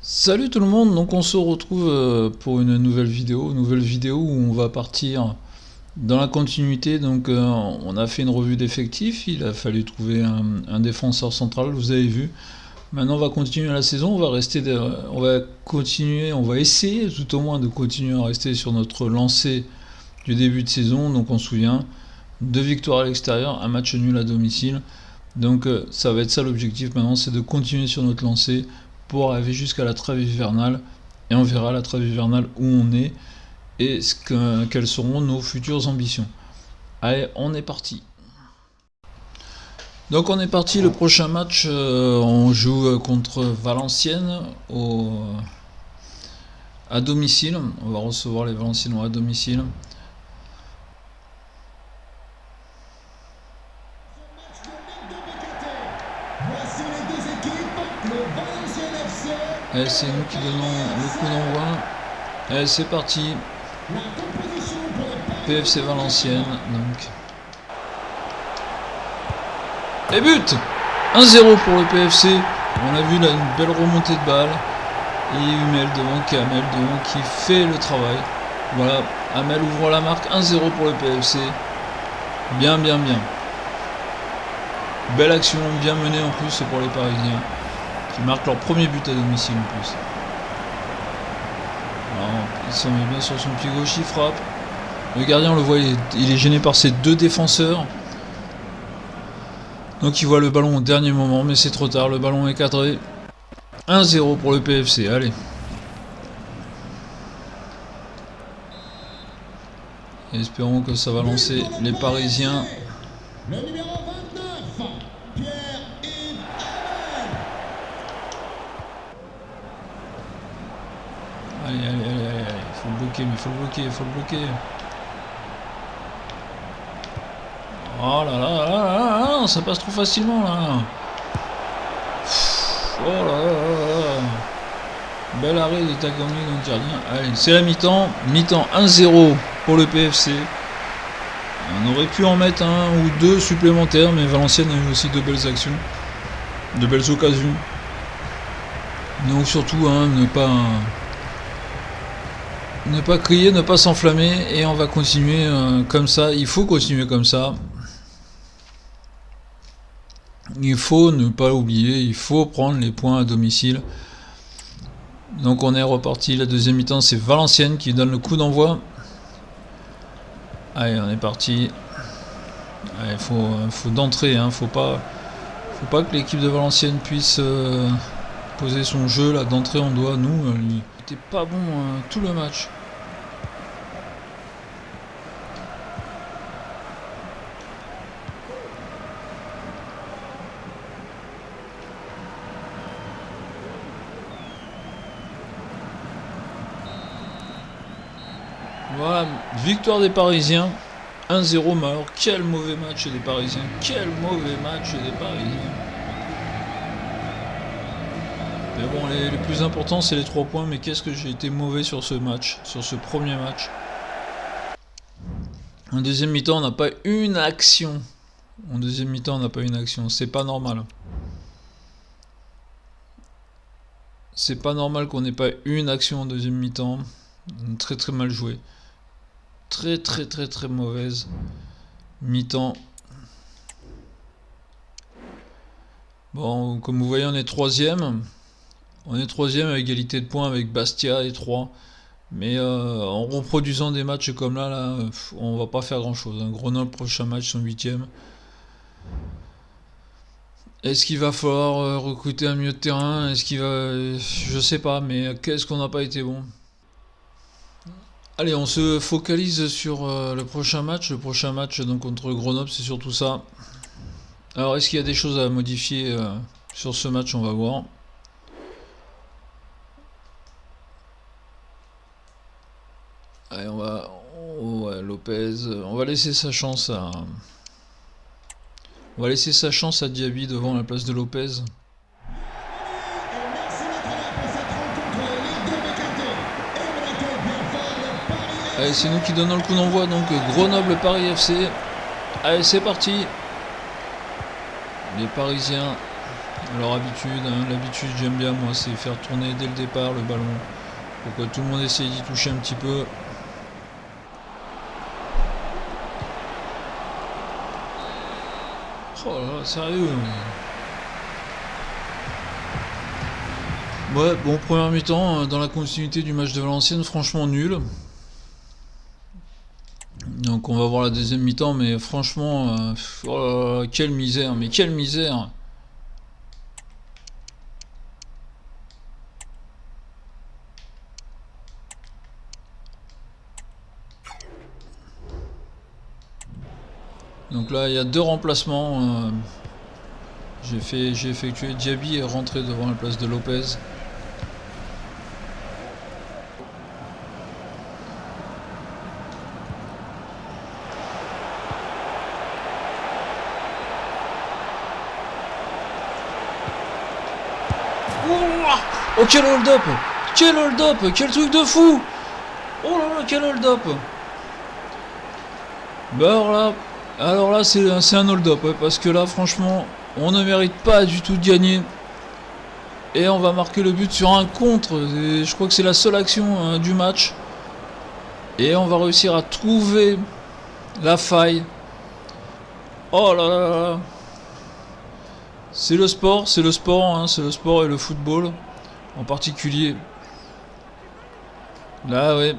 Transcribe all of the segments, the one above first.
Salut tout le monde, donc on se retrouve pour une nouvelle vidéo où on va partir dans la continuité. Donc on a fait une revue d'effectifs, il a fallu trouver un défenseur central, vous avez vu. Maintenant on va continuer la saison, on va continuer, on va essayer tout au moins de continuer à rester sur notre lancée du début de saison. Donc on se souvient, 2 victoires à l'extérieur, un match nul à domicile. Donc ça va être ça l'objectif maintenant, c'est de continuer sur notre lancée pour arriver jusqu'à la trêve hivernale. Et on verra la trêve hivernale où on est et quelles seront nos futures ambitions. Allez, on est parti. Donc on est parti, le prochain match, on joue contre Valenciennes à domicile. On va recevoir les Valenciennois à domicile. Allez, c'est nous qui donnons le coup d'envoi. Allez, c'est parti. PFC Valenciennes, donc. Et but 1-0 pour le PFC. On a vu là une belle remontée de balle. Et Hummel devant qui fait le travail. Voilà, Hamel ouvre la marque. 1-0 pour le PFC. Bien. Belle action, bien menée en plus pour les Parisiens, qui marquent leur premier but à domicile en plus. Alors, il s'en met bien sur son pied gauche, il frappe. Le gardien, on le voit, il est gêné par ses deux défenseurs. Donc il voit le ballon au dernier moment, mais c'est trop tard, le ballon est cadré. 1-0 pour le PFC, allez. Et espérons que ça va lancer les Parisiens. Le numéro 29, Pierre-Yves Allez, faut le bloquer. Oh là, ça passe trop facilement là. Oh là. Bel arrêt de Tagomi dans le gardien. Allez, c'est la mi-temps. Mi-temps 1-0 pour le PFC. On aurait pu en mettre un ou deux supplémentaires, mais Valenciennes a eu aussi de belles actions, de belles occasions. Donc surtout, ne pas crier, ne pas s'enflammer, et on va continuer comme ça. Il faut continuer comme ça. Il faut ne pas oublier, il faut prendre les points à domicile. Donc on est reparti, la deuxième mi-temps, c'est Valenciennes qui donne le coup d'envoi. Allez, on est parti. Il faut d'entrée, faut pas que l'équipe de Valenciennes puisse poser son jeu là d'entrée. On doit, nous, lui, était pas bon tout le match. Voilà, victoire des Parisiens, 1-0. Mais alors, quel mauvais match des Parisiens. Mais bon, les plus importants, c'est les 3 points. Mais qu'est-ce que j'ai été mauvais sur ce match, sur ce premier match. En deuxième mi-temps, on n'a pas une action. C'est pas normal. C'est pas normal qu'on n'ait pas une action en deuxième mi-temps. Très mal joué. Très mauvaise mi-temps. Bon, comme vous voyez, on est troisième. On est troisième à égalité de points avec Bastia et 3. Mais en reproduisant des matchs comme là, on va pas faire grand chose. Grenoble, prochain match, son 8ème. Est-ce qu'il va falloir recruter un milieu de terrain? Je sais pas, mais qu'est-ce qu'on n'a pas été bon? Allez, on se focalise sur le prochain match. Le prochain match donc contre Grenoble, c'est surtout ça. Alors, est-ce qu'il y a des choses à modifier sur ce match? On va voir. Allez, Lopez. On va laisser sa chance à... Diaby devant la place de Lopez. Allez, c'est nous qui donnons le coup d'envoi, donc Grenoble-Paris FC. Allez, c'est parti. Les Parisiens, leur habitude, hein. L'habitude j'aime bien moi, c'est faire tourner dès le départ le ballon pour que tout le monde essaye d'y toucher un petit peu. Oh là là, sérieux. Ouais, bon, première mi-temps, dans la continuité du match de Valenciennes, franchement nul. Donc on va voir la deuxième mi-temps, mais franchement, oh là là, quelle misère, mais quelle misère. Donc là, il y a 2 remplacements. J'ai effectué Diaby est rentré devant la place de Lopez. Oh quel hold-up! Quel hold-up! Quel truc de fou! Oh là là, quel hold-up! Bah alors là c'est un hold-up, ouais, parce que là franchement, on ne mérite pas du tout de gagner. Et on va marquer le but sur un contre. Et je crois que c'est la seule action du match. Et on va réussir à trouver la faille. Oh là là là. C'est le sport, hein, c'est le sport et le football en particulier. Là ouais,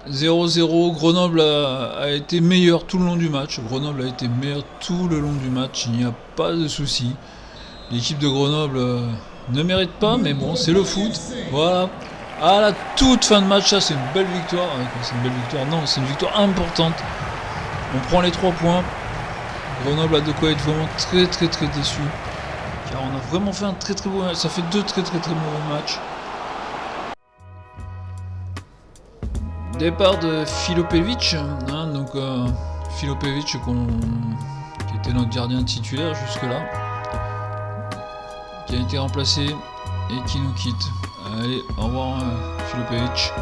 0-0, Grenoble a été meilleur tout le long du match. Grenoble a été meilleur tout le long du match, il n'y a pas de souci. L'équipe de Grenoble ne mérite pas, mais bon, c'est le foot. Voilà. À la toute fin de match, ça c'est une belle victoire. C'est une belle victoire, non, c'est une victoire importante. On prend les 3 points. Grenoble a de quoi être vraiment très très très déçu. Car on a vraiment fait un très très beau match. Ça fait 2 très très très mauvais matchs. Départ de Filopevic. Hein, donc Filopevic qui était notre gardien titulaire jusque-là. Qui a été remplacé et qui nous quitte. Allez, au revoir Filopevic.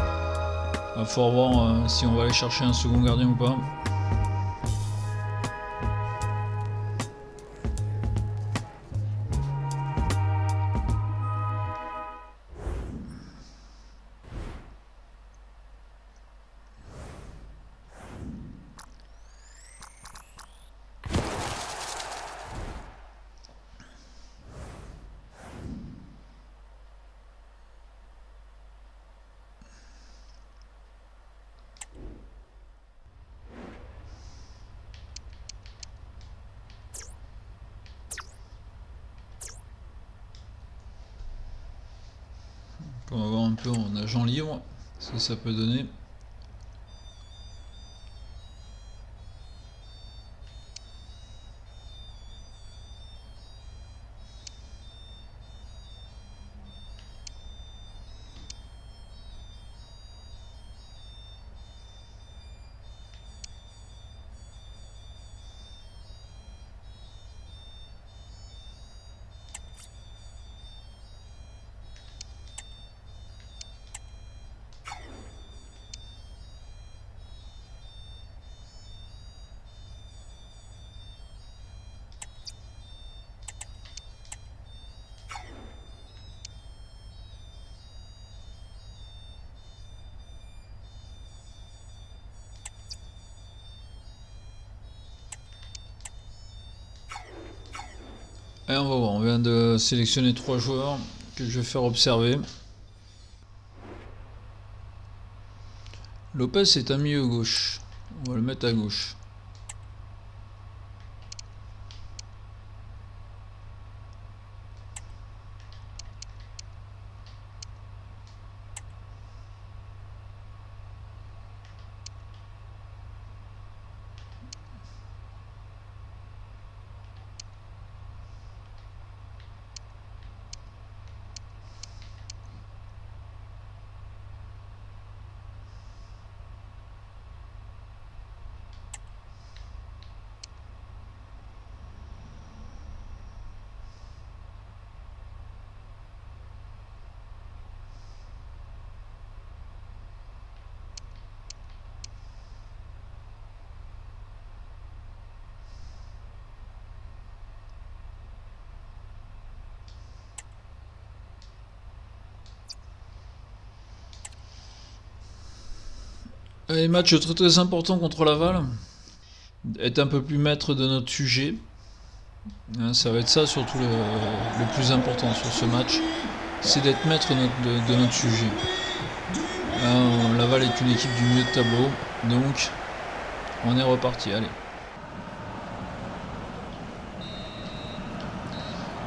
Il va falloir voir si on va aller chercher un second gardien ou pas. On va voir un peu en agent libre ce que ça peut donner. Et on va voir, on vient de sélectionner 3 joueurs que je vais faire observer. Lopez est un milieu gauche. On va le mettre à gauche. Allez, match très très important contre Laval. Être un peu plus maître de notre sujet. Ça va être ça surtout le plus important sur ce match. C'est d'être maître de notre sujet. Laval est une équipe du milieu de tableau. Donc on est reparti. Allez.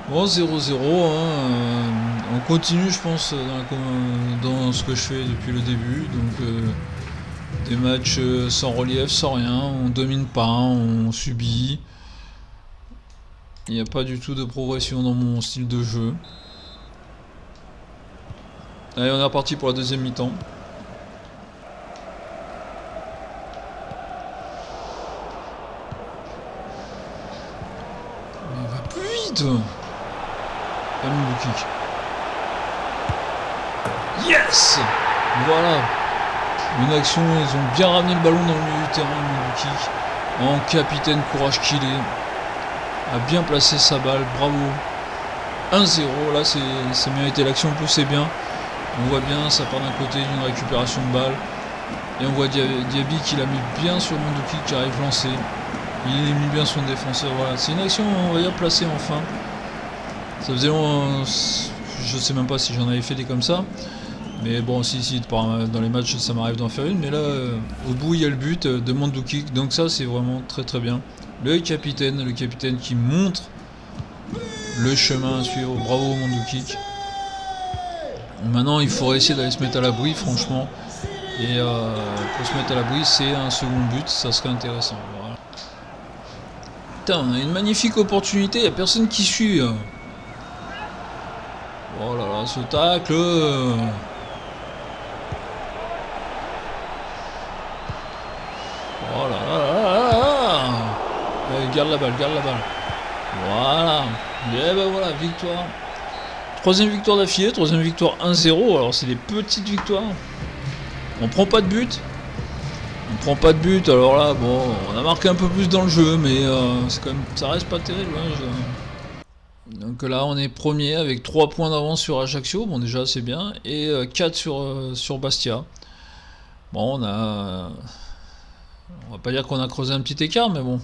Bon, 0-0, on continue je pense dans ce que je fais depuis le début, donc des matchs sans relief, sans rien, on domine pas, on subit, il n'y a pas du tout de progression dans mon style de jeu. Allez, on est reparti pour la deuxième mi-temps. Mais va plus vite! Kick. Yes! Voilà. Une action, ils ont bien ramené le ballon dans le milieu du terrain, Kick. En capitaine courage qu'il est. A bien placé sa balle, bravo. 1-0, là c'est mérité, l'action poussait bien. On voit bien, ça part d'un côté d'une récupération de balle. Et on voit Diaby qui l'a mis bien sur Mandzukic qui arrive lancé. Il a mis bien son défenseur, voilà. C'est une action, on va dire, placée enfin. Ça faisait longtemps, je sais même pas si j'en avais fait des comme ça. Mais bon, si, dans les matchs ça m'arrive d'en faire une. Mais là, au bout il y a le but de Mandzukic. Donc ça c'est vraiment très très bien. Le capitaine qui montre le chemin à suivre. Bravo Mandzukic. Maintenant il faudrait essayer d'aller se mettre à l'abri franchement. Et pour se mettre à l'abri c'est un second but, ça serait intéressant. Voilà. Putain, on a une magnifique opportunité, il n'y a personne qui suit. Oh là là, ce tacle. Oh là là là là. Garde la balle. Voilà. Et ben voilà, victoire. Troisième victoire d'affilée, troisième victoire 1-0. Alors c'est des petites victoires. On prend pas de but. Alors là, bon, on a marqué un peu plus dans le jeu, mais c'est quand même, ça reste pas terrible. Donc là, on est premier avec 3 points d'avance sur Ajaccio. Bon, déjà, c'est bien. Et 4 sur Bastia. Bon, on va pas dire qu'on a creusé un petit écart, mais bon.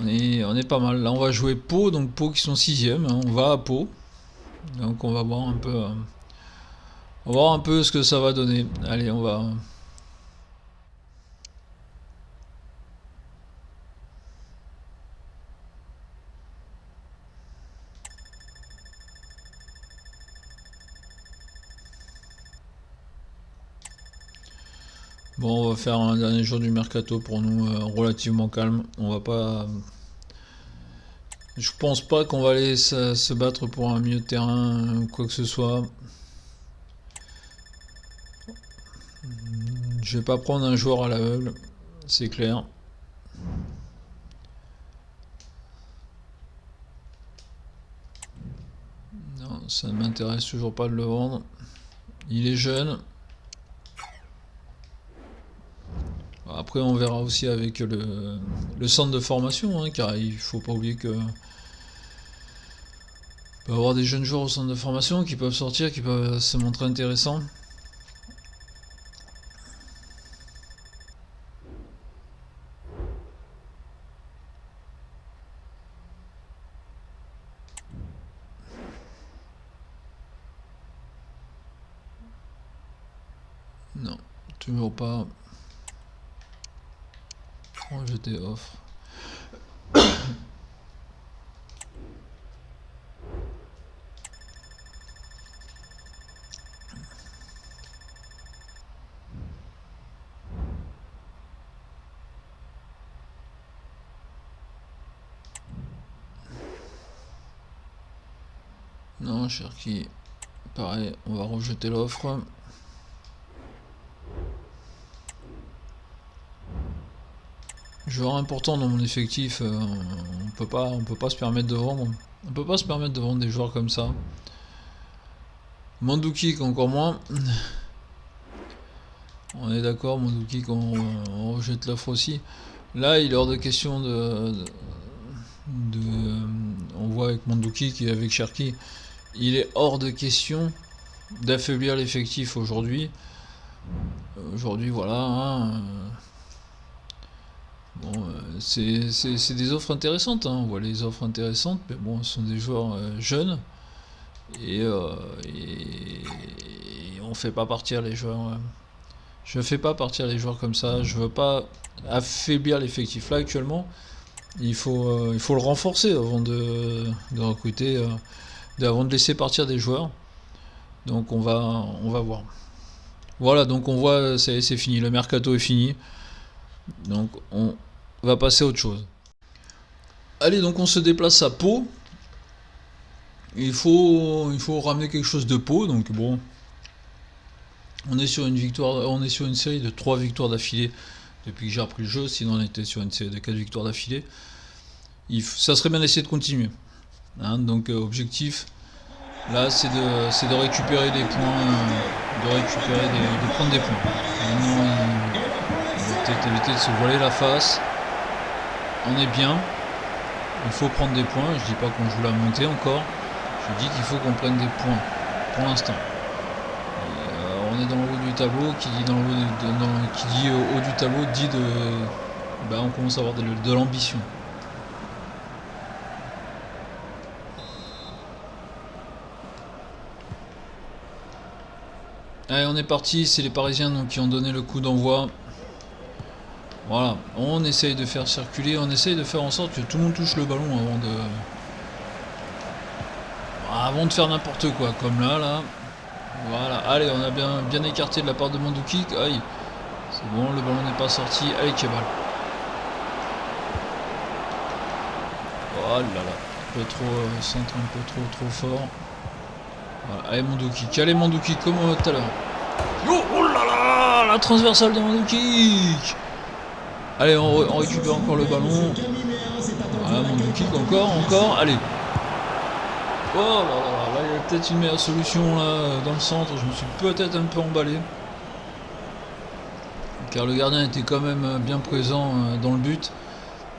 On est pas mal. Là, on va jouer Pau. Donc Pau qui sont 6ème. On va à Pau. Donc on va voir un peu... on va voir un peu ce que ça va donner. Allez, on va... Bon, on va faire un dernier jour du mercato pour nous relativement calme. On va pas... Je pense pas qu'on va aller se battre pour un milieu de terrain ou quoi que ce soit. Je vais pas prendre un joueur à l'aveugle, c'est clair. Non, ça ne m'intéresse toujours pas de le vendre. Il est jeune. Après on verra aussi avec le centre de formation, car il faut pas oublier que peut y avoir des jeunes joueurs au centre de formation qui peuvent sortir, qui peuvent se montrer intéressants. Non, toujours pas. J'étais off. Non, Cherki, pareil, on va rejeter l'offre. Joueur important dans mon effectif, on peut pas se permettre de vendre. On peut pas se permettre de vendre des joueurs comme ça. Mandzukic encore moins. On est d'accord, Mandzukic on rejette l'offre aussi. Là il est hors de question on voit avec Mandzukic et avec Cherki, il est hors de question d'affaiblir l'effectif aujourd'hui. Aujourd'hui, voilà. Hein, bon, c'est des offres intéressantes. Hein, on voit les offres intéressantes, mais bon, ce sont des joueurs jeunes. Et on fait pas partir les joueurs. Je fais pas partir les joueurs comme ça. Je veux pas affaiblir l'effectif. Là, actuellement, il faut le renforcer avant de recruter, avant de laisser partir des joueurs. Donc on va voir. Voilà, donc on voit, c'est fini. Le mercato est fini. Donc on va passer à autre chose. Allez, donc on se déplace à Pau. Il faut ramener quelque chose de Pau. Donc bon, on est sur une série de 3 victoires d'affilée depuis que j'ai repris le jeu. Sinon on était sur une série de 4 victoires d'affilée. Ça serait bien d'essayer de continuer. Hein, donc objectif, là, c'est de récupérer des points, de prendre des points. Maintenant, il va peut-être éviter de se voiler la face. On est bien. Il faut prendre des points. Je dis pas qu'on joue la montée encore. Je dis qu'il faut qu'on prenne des points pour l'instant. On est dans le haut du tableau. Qui dit haut du tableau dit on commence à avoir de l'ambition. Allez, on est parti, c'est les Parisiens donc, qui ont donné le coup d'envoi. Voilà, on essaye de faire circuler, on essaye de faire en sorte que tout le monde touche le ballon avant de faire n'importe quoi, comme là. Voilà, allez, on a bien écarté de la part de Mandouki. Aïe, c'est bon, le ballon n'est pas sorti. Allez, Kebal. Oh là là, un peu trop, centre un peu trop fort. Voilà, allez, Mandouki, allez, Mandouki, comme tout à l'heure. Oh là là, la transversale de Mandouki. Allez, on récupère encore le ballon. Voilà, Mandouki, encore, allez. Oh là là, là il y a peut-être une meilleure solution là dans le centre. Je me suis peut-être un peu emballé. Car le gardien était quand même bien présent dans le but.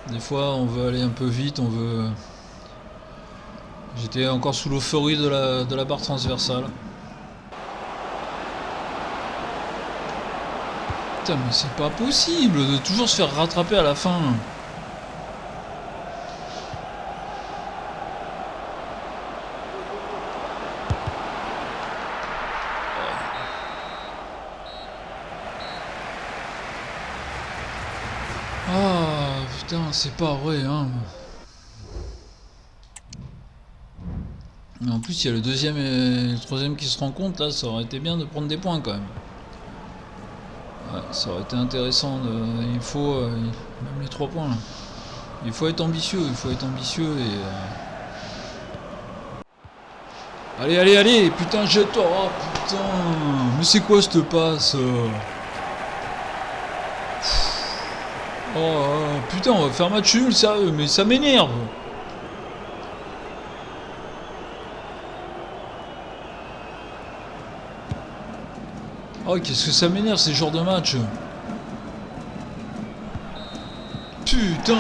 Des fois on veut aller un peu vite, J'étais encore sous l'euphorie de la barre transversale. Putain mais c'est pas possible de toujours se faire rattraper à la fin. Ah putain c'est pas vrai hein. Mais en plus il y a le deuxième et le troisième qui se rencontrent là, ça aurait été bien de prendre des points quand même. Ouais, ça aurait été intéressant. Il faut même les 3 points là. Il faut être ambitieux, et. Allez, putain jette-toi, oh putain, mais c'est quoi cette passe Oh putain, on va faire match nul sérieux, mais ça m'énerve. Oh qu'est-ce que ça m'énerve ces genres de matchs. Putain.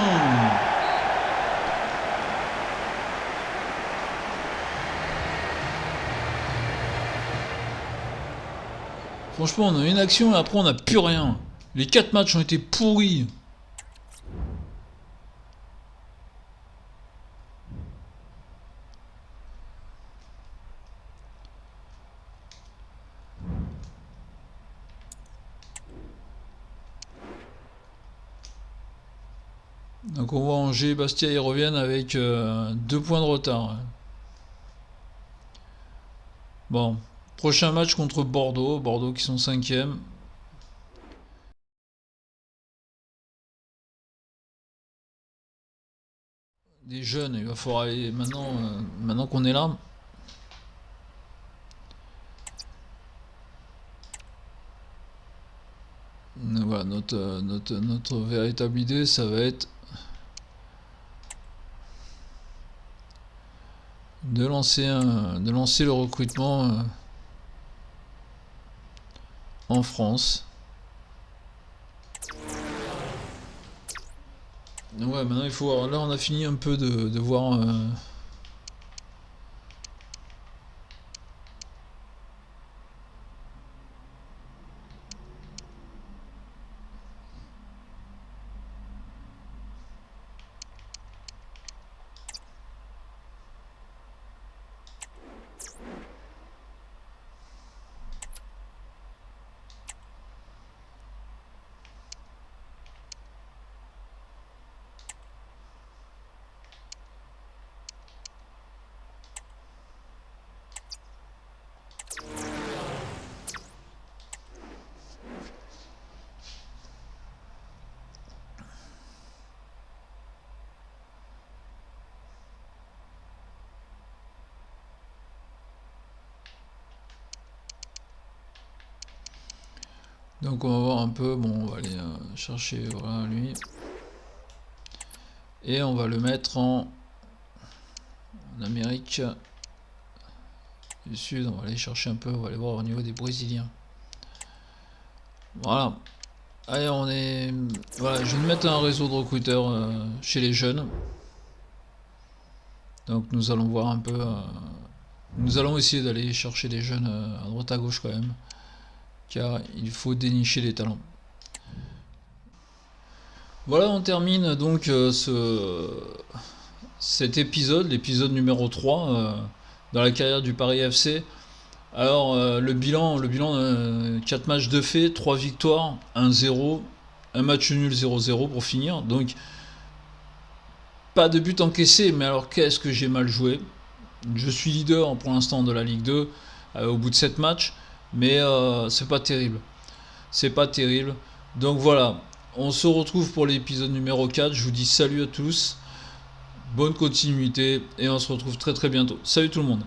Franchement on a une action et après on n'a plus rien. Les 4 matchs ont été pourris. Donc on voit Angers et Bastia ils reviennent avec 2 points de retard. Bon, prochain match contre Bordeaux. Bordeaux qui sont 5e. Des jeunes, il va falloir aller maintenant qu'on est là. Voilà, notre véritable idée, ça va être de lancer le recrutement en France. Ouais, maintenant il faut voir. Là, on a fini un peu de voir. Donc on va voir un peu, bon on va aller chercher, voilà lui. Et on va le mettre en Amérique du Sud, on va aller chercher un peu, on va aller voir au niveau des Brésiliens. Voilà. Allez, on est... Voilà, je vais mettre un réseau de recruteurs chez les jeunes. Donc nous allons voir un peu... nous allons essayer d'aller chercher des jeunes à droite à gauche quand même. Car il faut dénicher les talents. Voilà, on termine donc cet épisode, l'épisode numéro 3 dans la carrière du Paris FC. Alors le bilan 4 matchs de fait, 3 victoires, 1-0, un match nul 0-0 pour finir. Donc pas de but encaissé, mais alors qu'est-ce que j'ai mal joué. Je suis leader pour l'instant de la Ligue 2 au bout de 7 matchs, mais c'est pas terrible. C'est pas terrible. Donc voilà, on se retrouve pour l'épisode numéro 4. Je vous dis salut à tous, bonne continuité et on se retrouve très très bientôt. Salut tout le monde.